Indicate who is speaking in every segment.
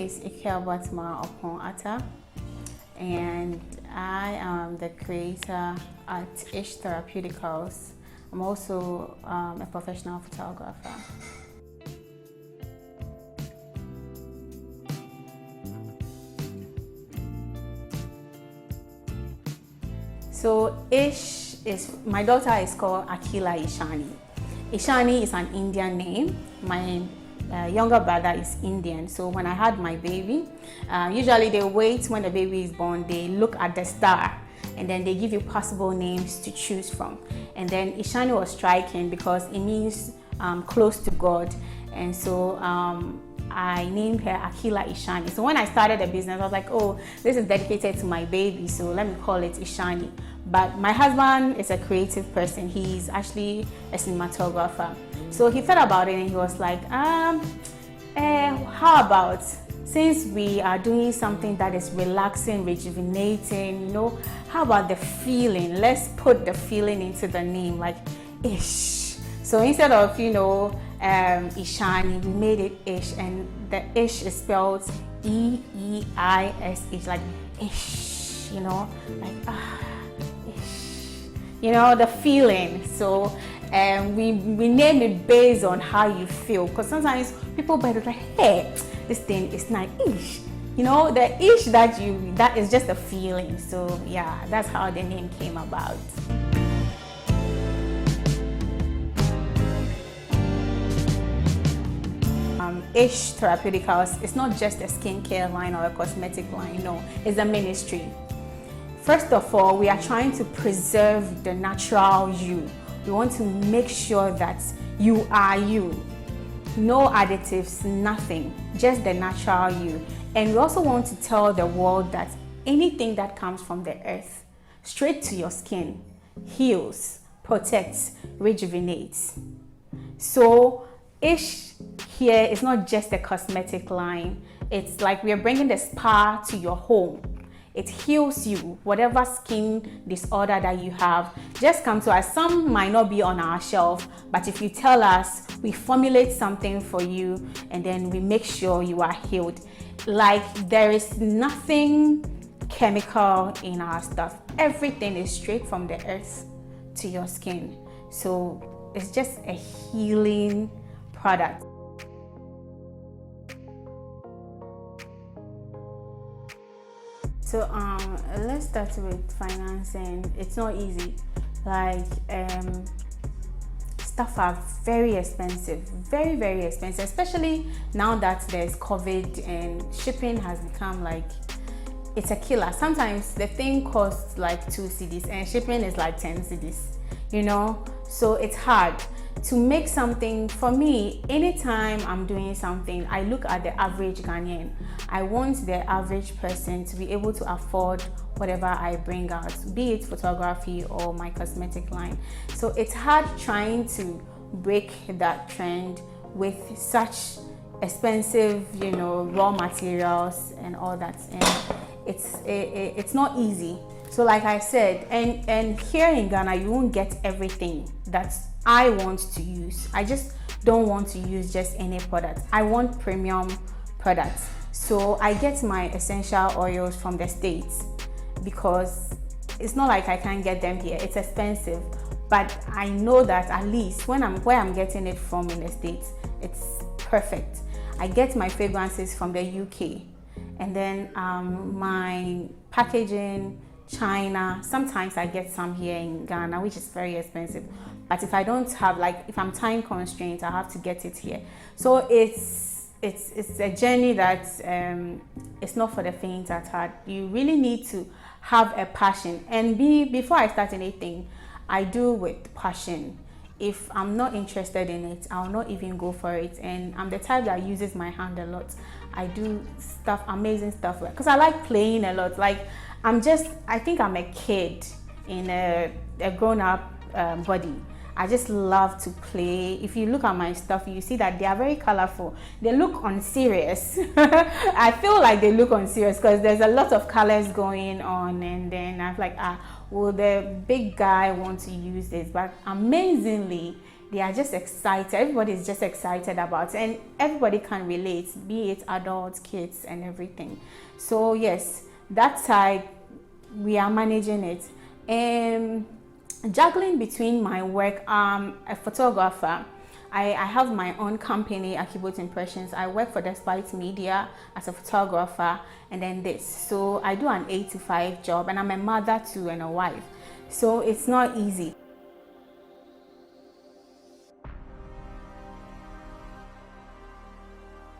Speaker 1: is Boatemaa, and I am the creator at Eishtherapeuticals. I'm also a professional photographer. So Eeish is, my daughter is called Akila Ishani. Ishani is an Indian name. My younger brother is Indian. So when I had my baby, usually they wait when the baby is born, they look at the star and then they give you possible names to choose from. And then Ishani was striking because it means close to God. And so I named her Akila Ishani. So when I started the business, I was like, oh, this is dedicated to my baby, so let me call it Ishani. But my husband is a creative person. He's actually a cinematographer. So he thought about it and he was like, how about, since we are doing something that is relaxing, rejuvenating, how about the feeling? Let's put the feeling into the name, like Eeish. So instead of, Ishani, we made it Eeish, and the Eeish is spelled E-E-I-S-H, like Eeish, like Eeish, the feeling. So we named it based on how you feel, because sometimes people better like, hey, this thing is not Eeish. The Eeish that is just a feeling. So yeah, that's how the name came about. Eishtherapeuticals is not just a skincare line or a cosmetic line. No, it's a ministry. First of all, we are trying to preserve the natural you. We want to make sure that you are you. No additives, nothing, just the natural you. And we also want to tell the world that anything that comes from the earth, straight to your skin, heals, protects, rejuvenates. So Eeish here is not just a cosmetic line. It's like we are bringing the spa to your home. It heals you, whatever skin disorder that you have. Just come to us. Some might not be on our shelf, but if you tell us, we formulate something for you and then we make sure you are healed. Like, there is nothing chemical in our stuff. Everything is straight from the earth to your skin. So it's just a healing product. So let's start with financing. It's not easy. Like stuff are very expensive, very, very expensive, especially now that there's COVID and shipping has become like, it's a killer. Sometimes the thing costs like 2 cedis and shipping is like 10 cedis, so it's hard to make something. For me, anytime I'm doing something, I look at the average Ghanaian. I want the average person to be able to afford whatever I bring out, be it photography or my cosmetic line. So it's hard trying to break that trend with such expensive, raw materials and all that. And it's not easy. So like I said, and here in Ghana, you won't get everything that I want to use. I just don't want to use just any product. I want premium products. So I get my essential oils from the States because it's not like I can't get them here. It's expensive, but I know that at least where I'm getting it from in the States, it's perfect. I get my fragrances from the UK, and then my packaging, China. Sometimes I get some here in Ghana, which is very expensive. But if I don't have, like, if I'm time constrained, I have to get it here. So it's a journey that it's not for the faint at heart. You really need to have a passion. And before I start anything, I do with passion. If I'm not interested in it, I'll not even go for it. And I'm the type that uses my hand a lot. I do stuff, amazing stuff, because I like playing a lot. Like, I think I'm a kid in a grown-up body. I just love to play. If you look at my stuff, you see that they are very colorful. They look unserious. I feel like they look unserious because there's a lot of colors going on, and then I'm like, will the big guy want to use this? But amazingly, they are just excited. Everybody is just excited about it, and everybody can relate, be it adults, kids, and everything. So yes, that side we are managing it. And juggling between my work, a photographer. I have my own company, Akua Impressions. I work for Despite Media as a photographer, and then this. So I do an 8 to 5 job, and I'm a mother too and a wife. So it's not easy.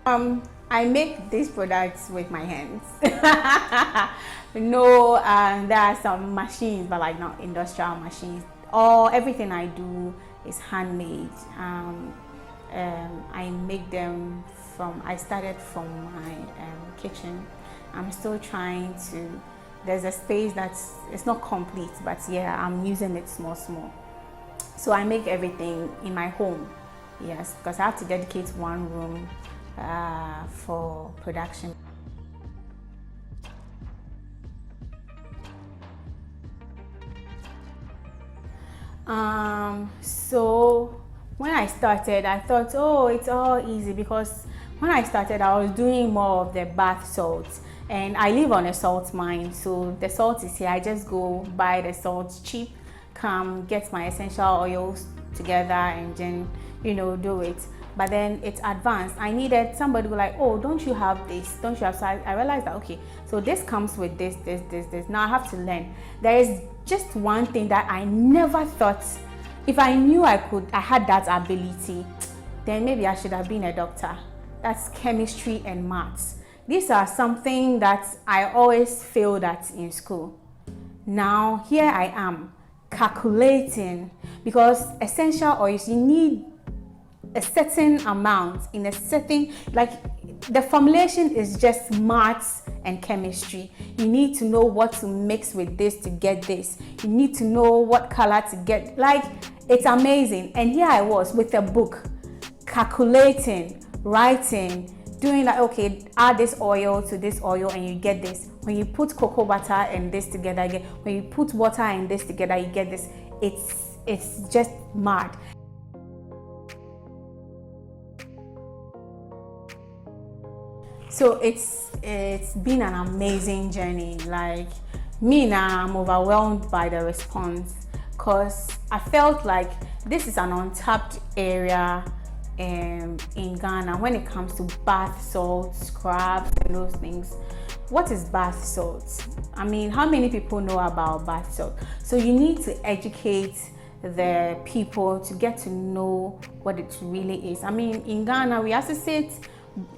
Speaker 1: I make these products with my hands. No, there are some machines, but like not industrial machines. Everything I do is handmade. I make them I started from my kitchen. I'm still trying to, there's a space it's not complete, but yeah, I'm using it small. So I make everything in my home, yes, because I have to dedicate one room for production. So when I started, I thought, oh, it's all easy, because when I started, I was doing more of the bath salts, and I live on a salt mine, so the salt is here. I just go buy the salt cheap, come get my essential oils together, and then do it. But then it's advanced. I needed somebody who like, oh, don't you have this? Don't you have? So I realized that, okay, so this comes with this. Now I have to learn. There is just one thing that I never thought, if I knew I had that ability, then maybe I should have been a doctor. That's chemistry and maths. These are something that I always failed at in school. Now here I am calculating, because essential oils, you need a certain amount in a certain, like the formulation is just maths and chemistry. You need to know what to mix with this to get this. You need to know what color to get. Like, it's amazing. And here I was with a book, calculating, writing, doing like, okay, add this oil to this oil and you get this. When you put cocoa butter and this together, when you put water and this together, you get this. It's just mad. So it's been an amazing journey. Like me now, I'm overwhelmed by the response, because I felt like this is an untapped area in Ghana when it comes to bath salts, scrubs, and those things. What is bath salts? I mean, how many people know about bath salt? So you need to educate the people to get to know what it really is. I mean, in Ghana, we associate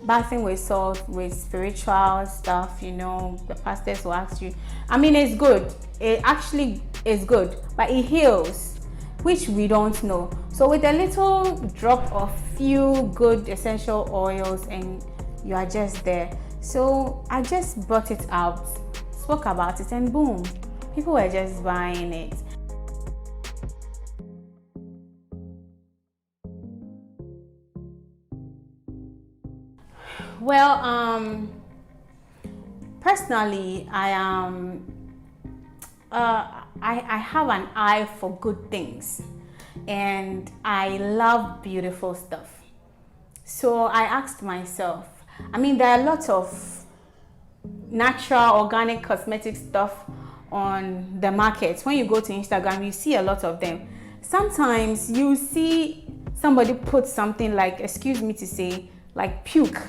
Speaker 1: bathing with salt with spiritual stuff, the pastors will ask you. I mean, it's good. It actually is good, but it heals, which we don't know. So with a little drop of few good essential oils, and you are just there. So I just brought it out, spoke about it, and boom, people were just buying it. Well, personally, I have an eye for good things, and I love beautiful stuff. So I asked myself, I mean, there are lots of natural, organic cosmetic stuff on the market. When you go to Instagram, you see a lot of them. Sometimes you see somebody put something like, excuse me to say, like puke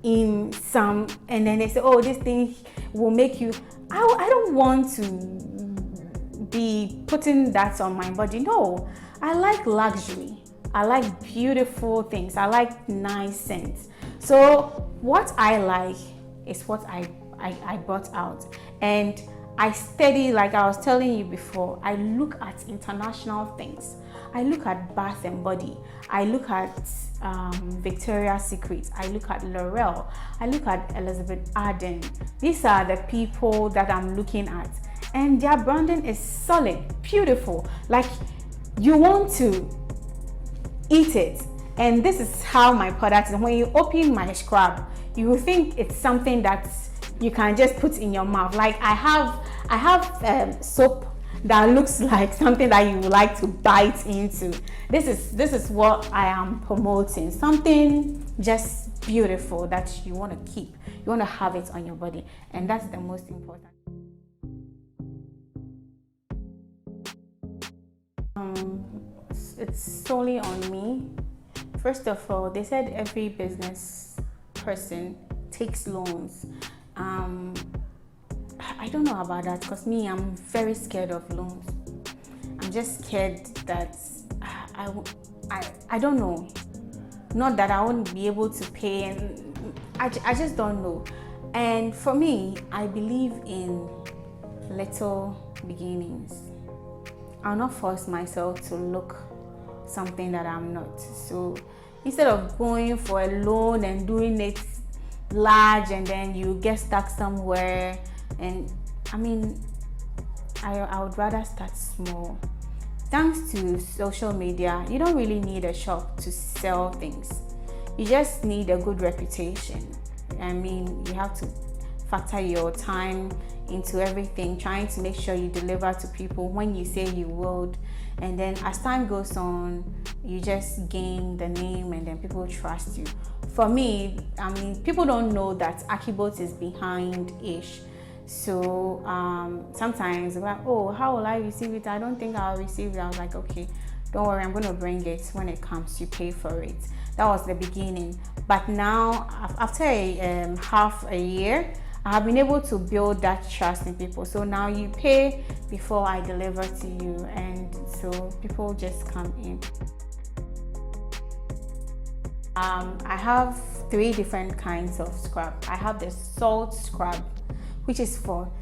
Speaker 1: in some, and then they say, oh, this thing will make you, I don't want to be putting that on my body. No, I like luxury. I like beautiful things. I like nice scents. So what I like is what I brought out. And I study, like I was telling you before, I look at international things. I look at Bath and Body. I look at Victoria's Secret. I look at L'Oreal. I look at Elizabeth Arden. These are the people that I'm looking at. And their branding is solid, beautiful. Like, you want to eat it. And this is how my product is. When you open my scrub, you will think it's something that you can just put in your mouth. Like I have soap that looks like something that you would like to bite into. This is what I am promoting. Something just beautiful that you want to keep. You want to have it on your body, and that's the most important. It's solely on me. First of all, they said every business person takes loans. I don't know about that, because me, I'm very scared of loans. I'm just scared that I don't know. Not that I won't be able to pay, and I just don't know. And for me, I believe in little beginnings. I'll not force myself to look something that I'm not. So instead of going for a loan and doing it large and then you get stuck somewhere, and I mean, I would rather start small. Thanks to social media, you don't really need a shop to sell things. You just need a good reputation. I mean, you have to factor your time into everything, trying to make sure you deliver to people when you say you would. And then as time goes on, you just gain the name and then people trust you. For me, I mean, people don't know that Akibot is behind EISH. So sometimes they're like, oh, how will I receive it? I don't think I'll receive it. I was like, okay, don't worry, I'm going to bring it when it comes. You pay for it. That was the beginning. But now, after half a year, I have been able to build that trust in people. So now you pay before I deliver to you, and so people just come in. I have 3 different kinds of scrub. I have the salt scrub, which is for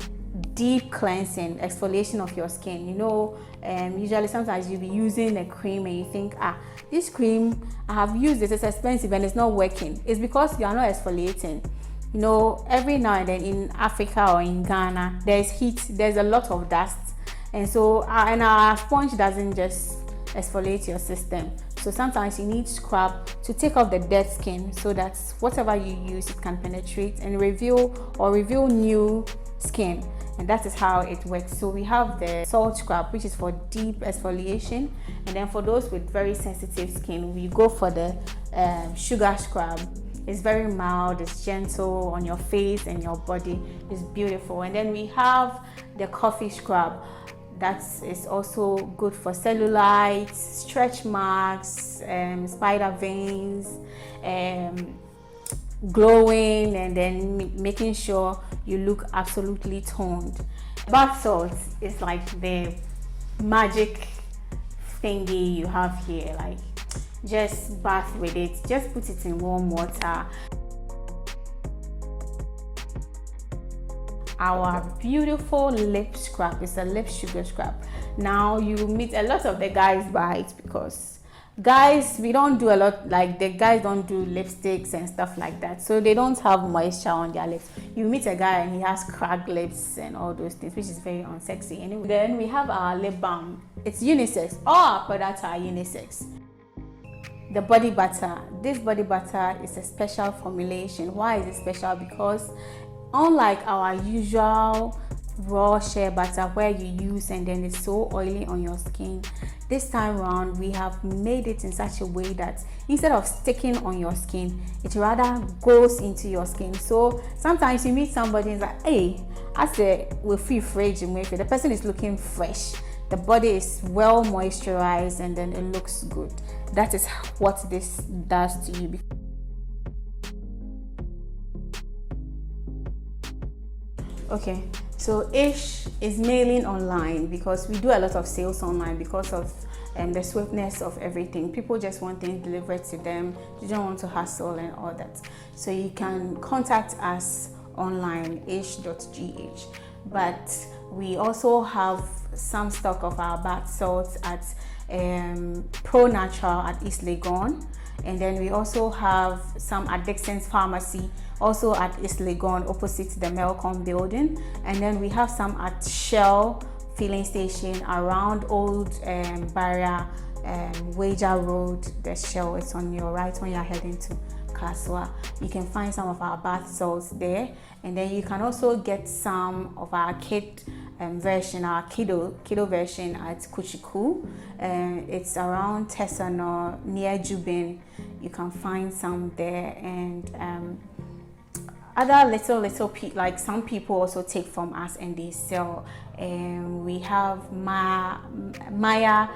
Speaker 1: deep cleansing, exfoliation of your skin. You know, usually sometimes you'll be using a cream and you think, this cream, I have used this, it's expensive and it's not working. It's because you are not exfoliating. You know, every now and then in Africa or in Ghana, there's heat, there's a lot of dust. And so, and our sponge doesn't just exfoliate your system. So sometimes you need scrub to take off the dead skin so that whatever you use, it can penetrate and reveal new skin. And that is how it works. So we have the salt scrub, which is for deep exfoliation. And then for those with very sensitive skin, we go for the sugar scrub. It's very mild, it's gentle on your face and your body. It's beautiful. And then we have the coffee scrub. That is also good for cellulite, stretch marks, spider veins, glowing, and then making sure you look absolutely toned. Bath salt is like the magic thingy you have here. Like, just bath with it, just put it in warm water. Our beautiful lip scrub is a lip sugar scrub. Now you meet a lot of the guys buy it, because guys, we don't do a lot, like the guys don't do lipsticks and stuff like that, so they don't have moisture on their lips. You meet a guy and he has cracked lips and all those things, which is very unsexy. Anyway, then we have our lip balm. It's unisex. All our products are unisex. The body butter. This body butter is a special formulation. Why is it special? Because unlike our usual raw shea butter where you use and then it's so oily on your skin, this time around we have made it in such a way that instead of sticking on your skin, it rather goes into your skin. So sometimes you meet somebody and it's like, hey, I say we feel fresh, the person is looking fresh, the body is well moisturized, and then it looks good. That is what this does to you. Okay, so EISH is mailing online because we do a lot of sales online because of the swiftness of everything. People just want things delivered to them. You don't want to hassle and all that. So you can contact us online, eish.gh. But we also have some stock of our bath salts at Pro Natural at East Legon. And then we also have some at Dixon's Pharmacy, also at East Legon, opposite the Melcom building. And then we have some at Shell filling station around Old Barrier, Wager Road. The Shell is on your right when you're heading to Kaswa. You can find some of our bath salts there. And then you can also get some of our kit version, our kiddo version at Kuchiku. It's around Tesano near Jubin. You can find some there, and other little like some people also take from us and they sell. And we have Maya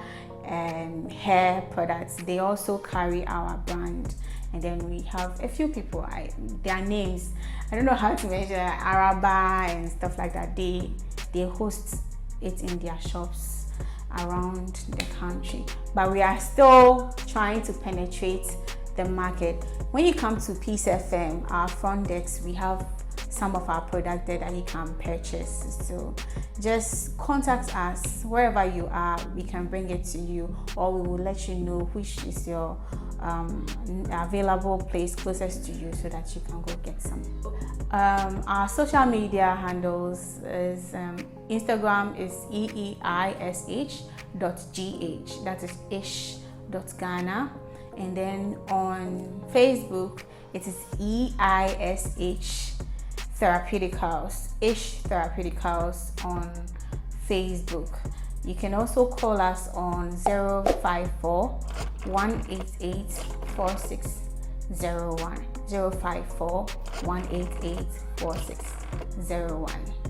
Speaker 1: hair products. They also carry our brand. And then we have a few people, their names, I don't know how to mention, Araba and stuff like that. They host it in their shops around the country. But we are still trying to penetrate the market. When you come to Peace FM, our front desk, we have some of our products there that you can purchase. So just contact us wherever you are. We can bring it to you, or we will let you know which is your available place closest to you, so that you can go get some. Our social media handles is Instagram is eeish.gh, that is ish.ghana, and then on Facebook it is EISH Therapeuticals, eishtherapeuticals on Facebook. You can also call us on 054 188 4601, 054 188 4601.